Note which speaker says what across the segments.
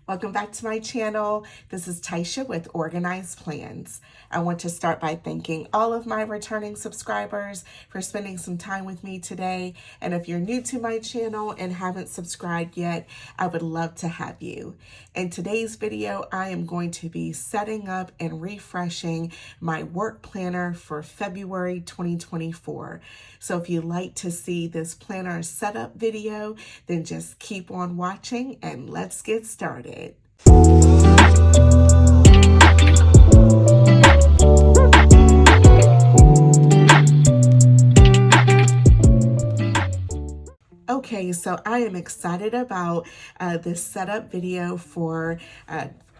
Speaker 1: Welcome back to my channel. This is Taisha with Organized Plans. I want to start by thanking all of my returning subscribers for spending some time with me today. And if you're new to my channel and haven't subscribed yet, I would love to have you. In today's video, I am going to be setting up and refreshing my work planner for February 2024. So if you'd like to see this planner setup video, then just keep on watching and let's get started. Okay, so I am excited about this setup video for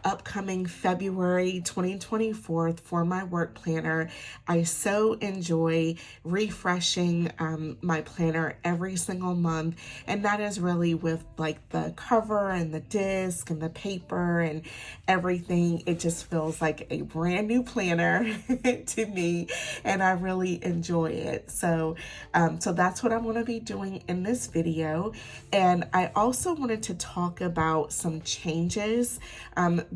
Speaker 1: upcoming February 2024 for my work planner. I so enjoy refreshing my planner every single month, and that is really with like the cover and the disc and the paper and everything. It just feels like a brand new planner to me, and I really enjoy it. So that's what I'm going to be doing in this video. And I also wanted to talk about some changes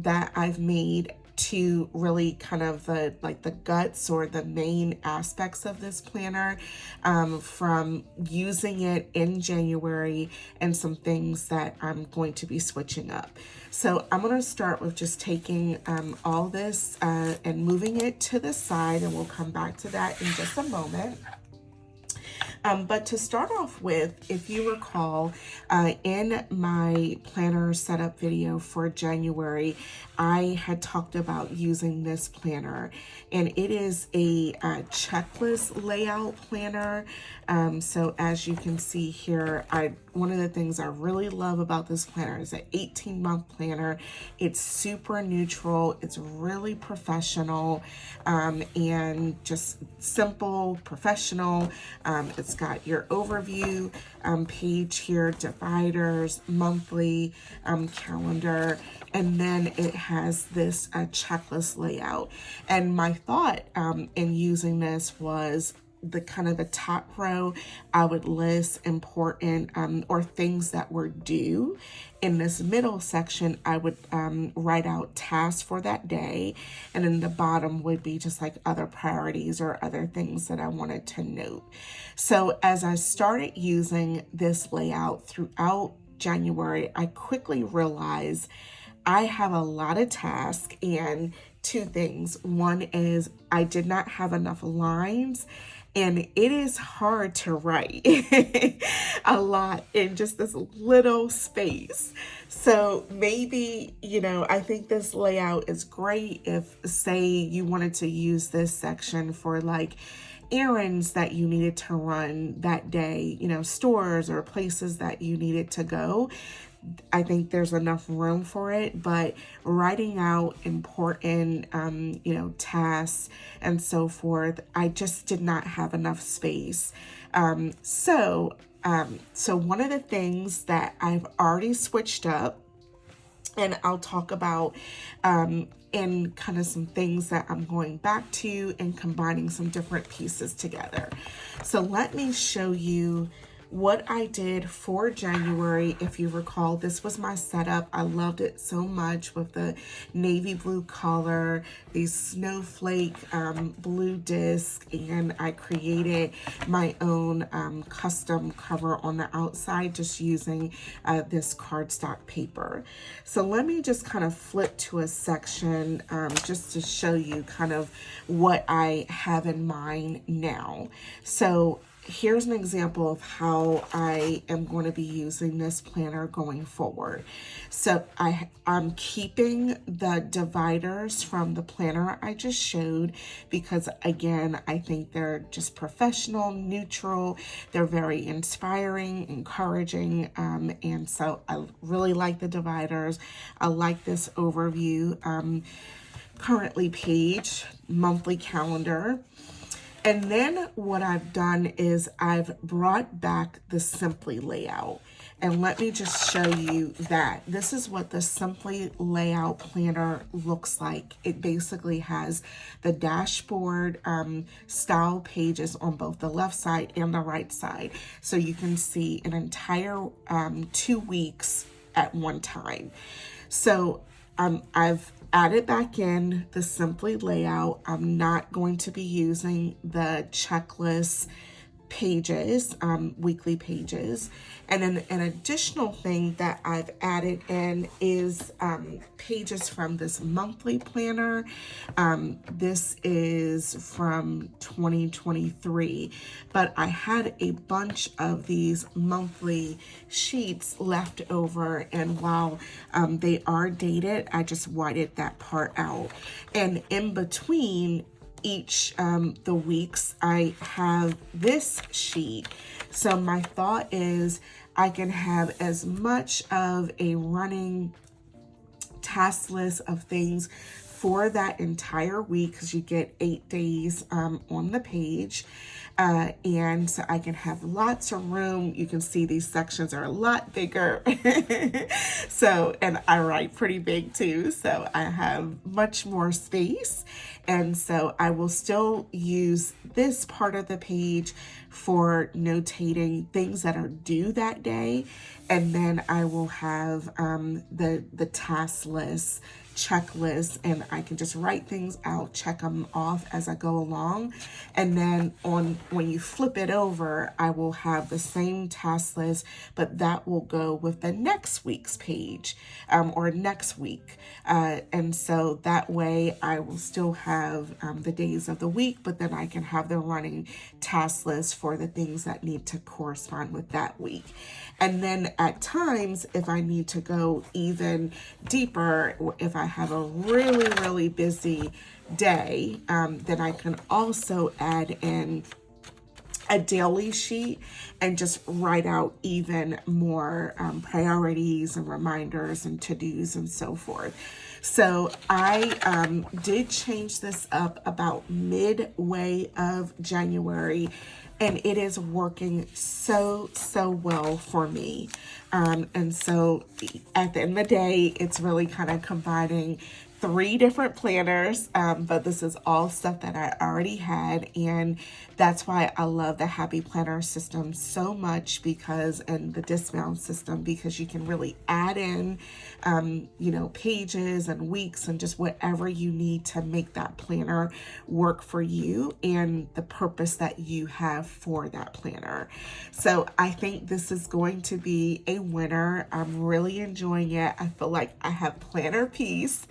Speaker 1: that I've made to really kind of the guts or the main aspects of this planner from using it in January, and some things that I'm going to be switching up. So I'm going to start with just taking all this and moving it to the side, and we'll come back to that in just a moment. But to start off with, if you recall, in my planner setup video for January, I had talked about using this planner, and it is a checklist layout planner. So as you can see here, one of the things I really love about this planner is an 18-month planner. It's super neutral, it's really professional, and just simple, professional. It's got your overview page here, dividers, monthly calendar, and then it has this checklist layout. And my thought in using this was the top row, I would list important or things that were due. In this middle section, I would write out tasks for that day, and then the bottom would be just like other priorities or other things that I wanted to note. So as I started using this layout throughout January, I quickly realized I have a lot of tasks, and two things. One is I did not have enough lines, and it is hard to write a lot in just this little space. So maybe, I think this layout is great if, say, you wanted to use this section for like errands that you needed to run that day, stores or places that you needed to go. I think there's enough room for it, but writing out important, tasks and so forth, I just did not have enough space. So one of the things that I've already switched up, and I'll talk about and kind of some things that I'm going back to and combining some different pieces together. So let me show you what I did for January. If you recall, this was my setup. I loved it so much with the navy blue color, the snowflake blue disc, and I created my own custom cover on the outside just using this cardstock paper. So let me just kind of flip to a section just to show you kind of what I have in mind now. So here's an example of how I am going to be using this planner going forward. So I'm keeping the dividers from the planner I just showed because, again, I think they're just professional, neutral. They're very inspiring, encouraging, and so I really like the dividers. I like this overview currently page, monthly calendar. And then what I've done is I've brought back the Simply layout. And let me just show you that. This is what the Simply layout planner looks like. It basically has the dashboard style pages on both the left side and the right side. So you can see an entire 2 weeks at one time. So I've added back in the Simply layout. I'm not going to be using the checklist pages, weekly pages. And then an additional thing that I've added in is pages from this monthly planner. This is from 2023, but I had a bunch of these monthly sheets left over, and while they are dated, I just whited that part out. And in between each the weeks, I have this sheet. So my thought is I can have as much of a running task list of things for that entire week, because you get 8 days on the page. And so I can have lots of room. You can see these sections are a lot bigger. So, and I write pretty big too. So I have much more space. And so I will still use this part of the page for notating things that are due that day. And then I will have the task list, checklist, and I can just write things out, check them off as I go along. And then when you flip it over, I will have the same task list, but that will go with the next week's page or next week. And so that way I will still have the days of the week, but then I can have the running task list for the things that need to correspond with that week. And then at times, if I need to go even deeper, or if I have a really, really busy day, then I can also add in a daily sheet and just write out even more priorities and reminders and to-dos and so forth. So I did change this up about midway of January, and it is working so well for me. And so at the end of the day, it's really kind of combining 3 different planners, but this is all stuff that I already had, and that's why I love the Happy Planner system so much, because, and the dismount system, because you can really add in, pages and weeks and just whatever you need to make that planner work for you and the purpose that you have for that planner. So I think this is going to be a winner. I'm really enjoying it. I feel like I have planner peace.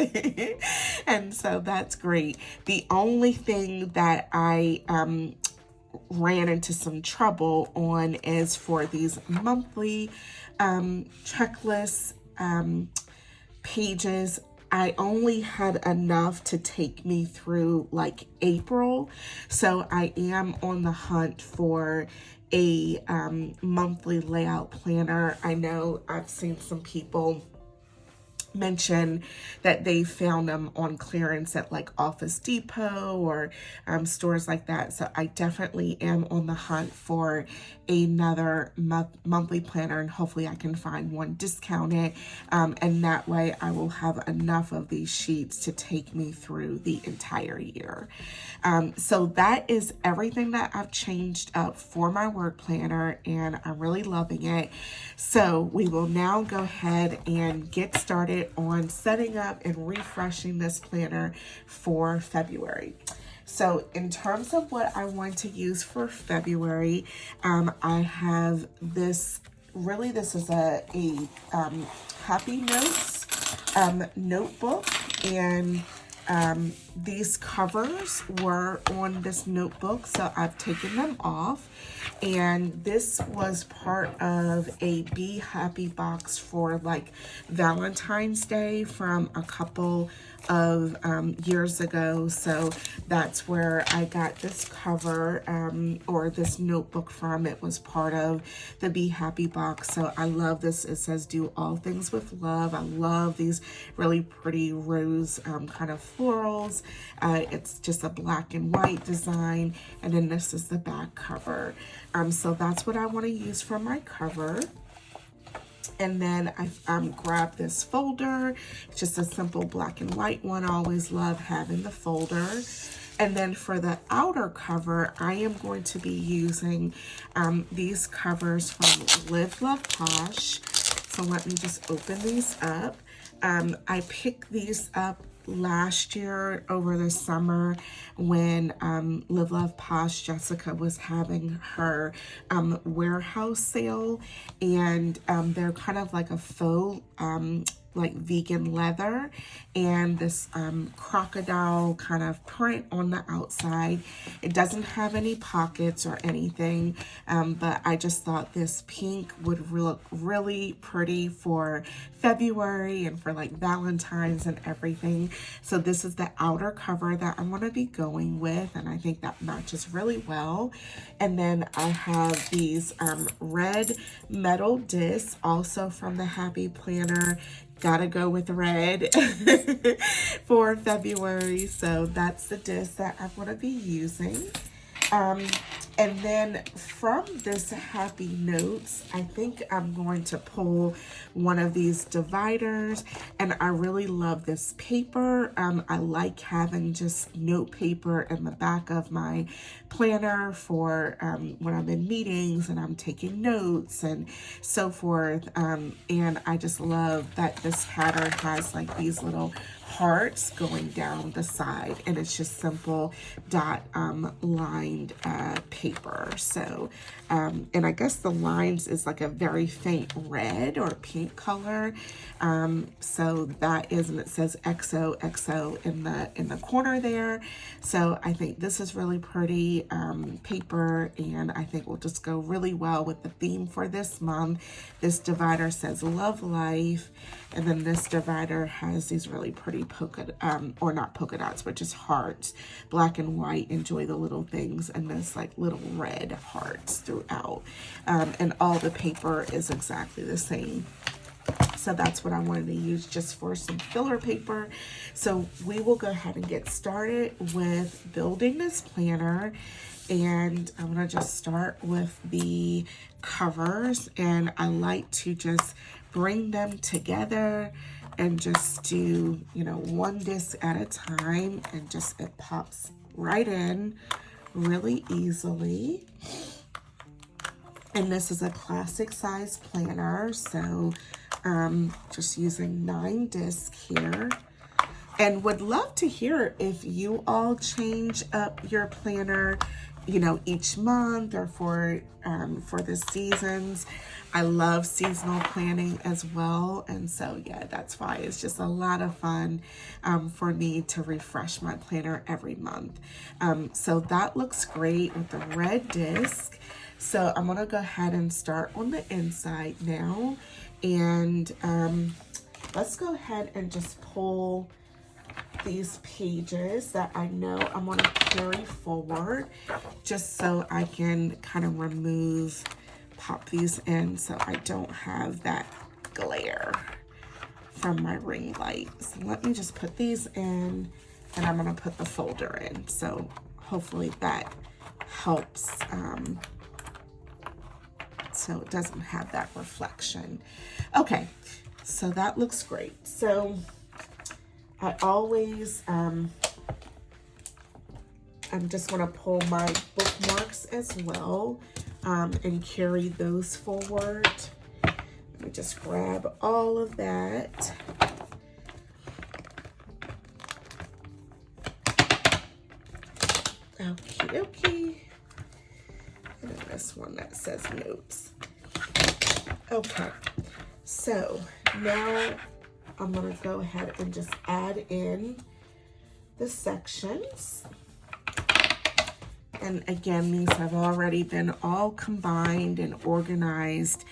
Speaker 1: And so that's great. The only thing that I ran into some trouble on is for these monthly checklist pages. I only had enough to take me through like April. So I am on the hunt for a monthly layout planner. I know I've seen some people mention that they found them on clearance at like Office Depot or stores like that. So I definitely am on the hunt for another monthly planner, and hopefully I can find one discounted, and that way I will have enough of these sheets to take me through the entire year. So that is everything that I've changed up for my work planner, and I'm really loving it. So we will now go ahead and get started on setting up and refreshing this planner for February. So in terms of what I want to use for February, I have this, really this is a Happy Notes notebook, and these covers were on this notebook, so I've taken them off. And this was part of a Be Happy box for like Valentine's Day from a couple of years ago. So that's where I got this cover or this notebook from. It was part of the Be Happy box. So I love this. It says do all things with love. I love these really pretty rose kind of florals. It's just a black and white design, and then this is the back cover. So that's what I want to use for my cover. And then I grabbed this folder. It's just a simple black and white one. I always love having the folder. And then for the outer cover, I am going to be using these covers from Live Love Posh. So let me just open these up. I picked these up last year over the summer when Live Love Posh Jessica was having her warehouse sale, and they're kind of like a faux like vegan leather, and this crocodile kind of print on the outside. It doesn't have any pockets or anything, but I just thought this pink would look really pretty for February and for like Valentine's and everything. So this is the outer cover that I'm going to be going with, and I think that matches really well. And then I have these red metal discs, also from the Happy Planner. Gotta go with red for February. So that's the disc that I'm going to be using. And then from this Happy Notes, I think I'm going to pull one of these dividers, and I really love this paper. I like having just note paper in the back of my planner for when I'm in meetings and I'm taking notes and so forth. And I just love that this pattern has like these little hearts going down the side, and it's just simple dot lined paper. So and I guess the lines is like a very faint red or pink color. So that is, and it says XOXO in the corner there. So I think this is really pretty paper, and I think will just go really well with the theme for this month. This divider says Love Life, and then this divider has these really pretty polka, or not polka dots, but just hearts, black and white, enjoy the little things, and this like little red hearts throughout. And all the paper is exactly the same. So that's what I wanted to use just for some filler paper. So we will go ahead and get started with building this planner. And I'm gonna just start with the covers, and I like to just bring them together and just do, you know, one disc at a time, and just it pops right in really easily. And this is a classic size planner, so just using 9 discs here. And would love to hear if you all change up your planner, you know, each month or for the seasons. I love seasonal planning as well, and so yeah, that's why it's just a lot of fun for me to refresh my planner every month. So that looks great with the red disc. So I'm gonna go ahead and start on the inside now, and let's go ahead and just pull these pages that I know I'm going to carry forward, just so I can kind of pop these in so I don't have that glare from my ring light. So let me just put these in, and I'm going to put the folder in. So hopefully that helps, so it doesn't have that reflection. Okay, so that looks great. So I always, I'm just going to pull my bookmarks as well and carry those forward. Let me just grab all of that. Okie dokie. And then this one that says notes. Okay, so now I'm going to go ahead and just add in the sections. And again, these have already been all combined and organized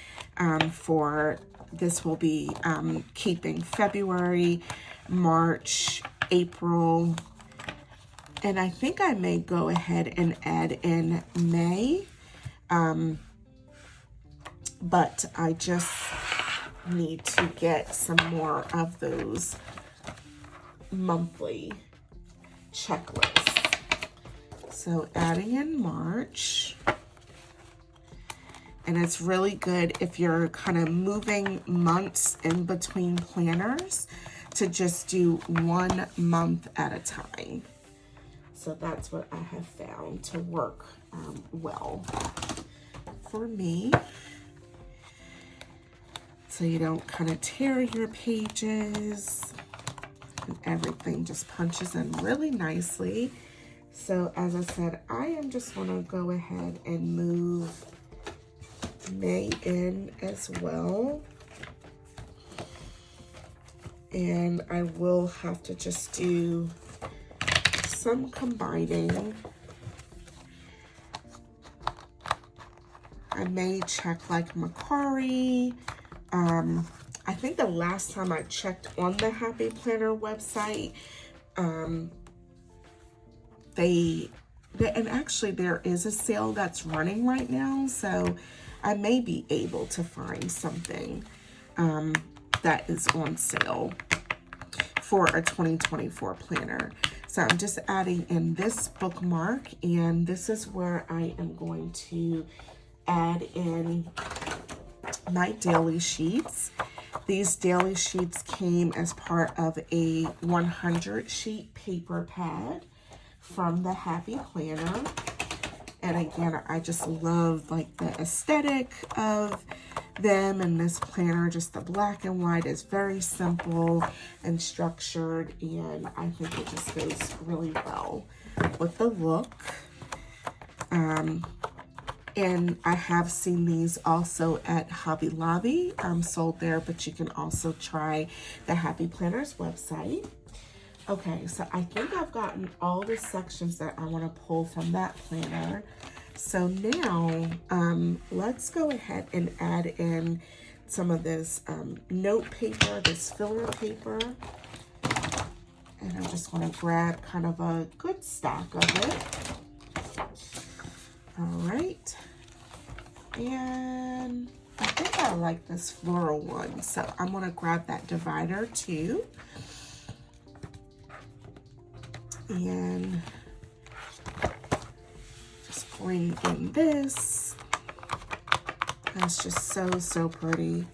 Speaker 1: for, this will be keeping February, March, April, and I think I may go ahead and add in May, but I just need to get some more of those monthly checklists. So adding in March, and it's really good if you're kind of moving months in between planners to just do 1 month at a time. So that's what I have found to work well for me. so you don't kind of tear your pages, and everything just punches in really nicely. So as I said, I am just going to go ahead and move May in as well. And I will have to just do some combining. I may check like Macari. I think the last time I checked on the Happy Planner website, and actually there is a sale that's running right now, so I may be able to find something that is on sale for a 2024 planner. So I'm just adding in this bookmark, and this is where I am going to add in my daily sheets. These daily sheets came as part of a 100 sheet paper pad from the Happy Planner. And again, I just love like the aesthetic of them and this planner. Just the black and white is very simple and structured, and I think it just goes really well with the look. And I have seen these also at Hobby Lobby, sold there, but you can also try the Happy Planners website. Okay, so I think I've gotten all the sections that I want to pull from that planner. So now, let's go ahead and add in some of this note paper, this filler paper. And I'm just going to grab kind of a good stack of it. All right. And I think I like this floral one, so I'm going to grab that divider too. And just bring in this. That's just so pretty.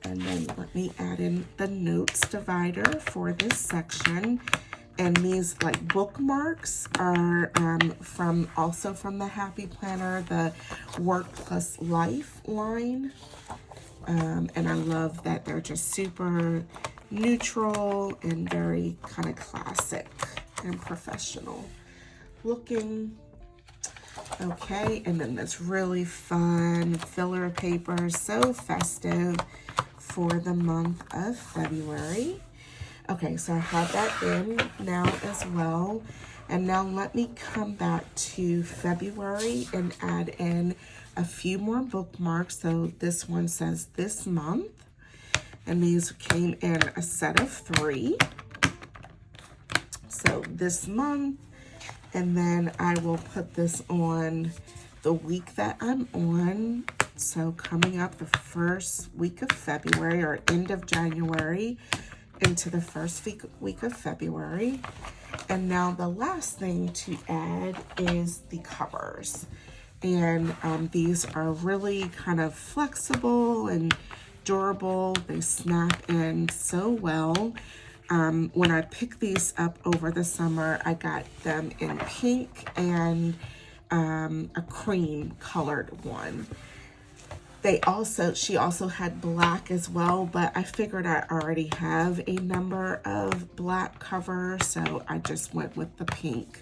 Speaker 1: And then let me add in the notes divider for this section. And these like bookmarks are also from the Happy Planner, the Work Plus Life line. And I love that they're just super neutral and very kind of classic and professional looking. Okay, and then this really fun filler paper, so festive for the month of February. Okay, so I have that in now as well. And now let me come back to February and add in a few more bookmarks. So this one says this month, and these came in a set of 3. So this month, and then I will put this on the week that I'm on. So coming up the first week of February or end of January into the first week of February. And now the last thing to add is the covers. And these are really kind of flexible and durable. They snap in so well. When I picked these up over the summer, I got them in pink and a cream colored one. She also had black as well, but I figured I already have a number of black covers, so I just went with the pink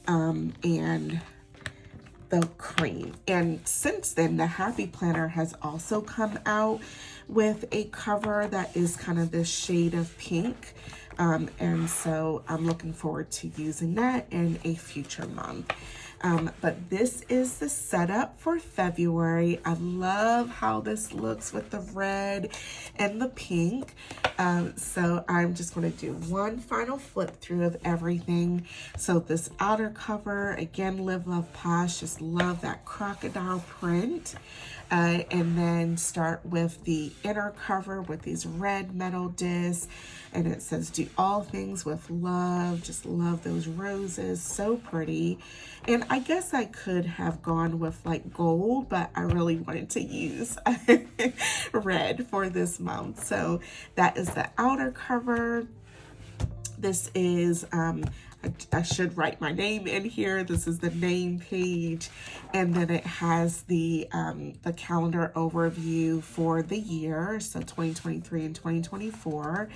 Speaker 1: and the cream. And since then, the Happy Planner has also come out with a cover that is kind of this shade of pink. And so I'm looking forward to using that in a future month. But this is the setup for February. I love how this looks with the red and the pink. So I'm just going to do one final flip through of everything. So this outer cover, again, Live, Love, Posh, just love that crocodile print. And then start with the inner cover with these red metal discs. And it says, do all things with love. Just love those roses. So pretty. And I guess I could have gone with like gold, but I really wanted to use red for this month. So that is the outer cover. This is a I should write my name in here. This is the name page, and then it has the calendar overview for the year, so 2023 and 2024.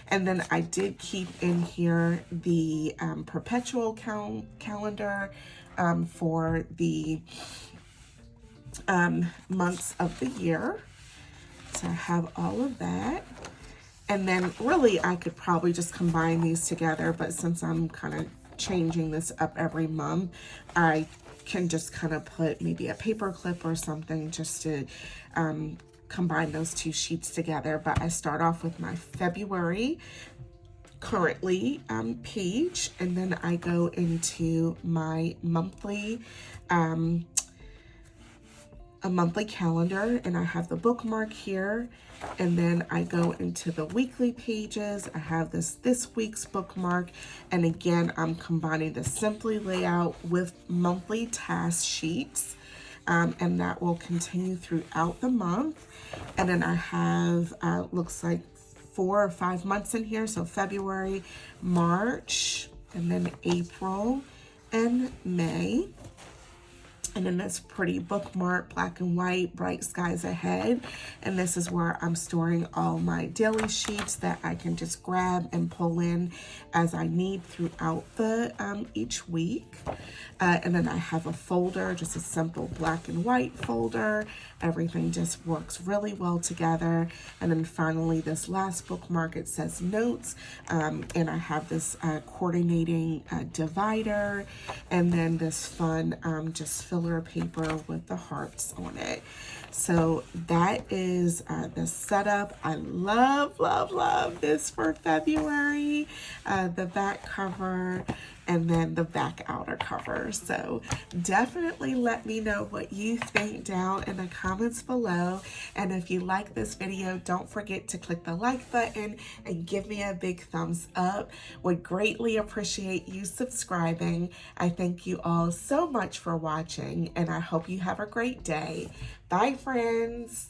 Speaker 1: And then I did keep in here the perpetual calendar for the months of the year. So I have all of that. And then really I could probably just combine these together, but since I'm kind of changing this up every month, I can just kind of put maybe a paper clip or something just to combine those two sheets together. But I start off with my February currently page, and then I go into my monthly a monthly calendar, and I have the bookmark here, and then I go into the weekly pages. I have this week's bookmark, and again I'm combining the Simply layout with monthly task sheets, and that will continue throughout the month. And then I have looks like 4 or 5 months in here, so February, March, and then April and May. And then this pretty bookmark, black and white, bright skies ahead. And this is where I'm storing all my daily sheets that I can just grab and pull in as I need throughout the each week. And then I have a folder, just a simple black and white folder. Everything just works really well together. And then finally, this last bookmark, it says notes. And I have this coordinating divider. And then this fun just filler paper with the hearts on it. So that is the setup. I love this for February. The back cover and then the back outer cover. So definitely let me know what you think down in the comments below. And if you like this video, don't forget to click the like button and give me a big thumbs up. Would greatly appreciate you subscribing. I thank you all so much for watching, and I hope you have a great day. Bye, friends.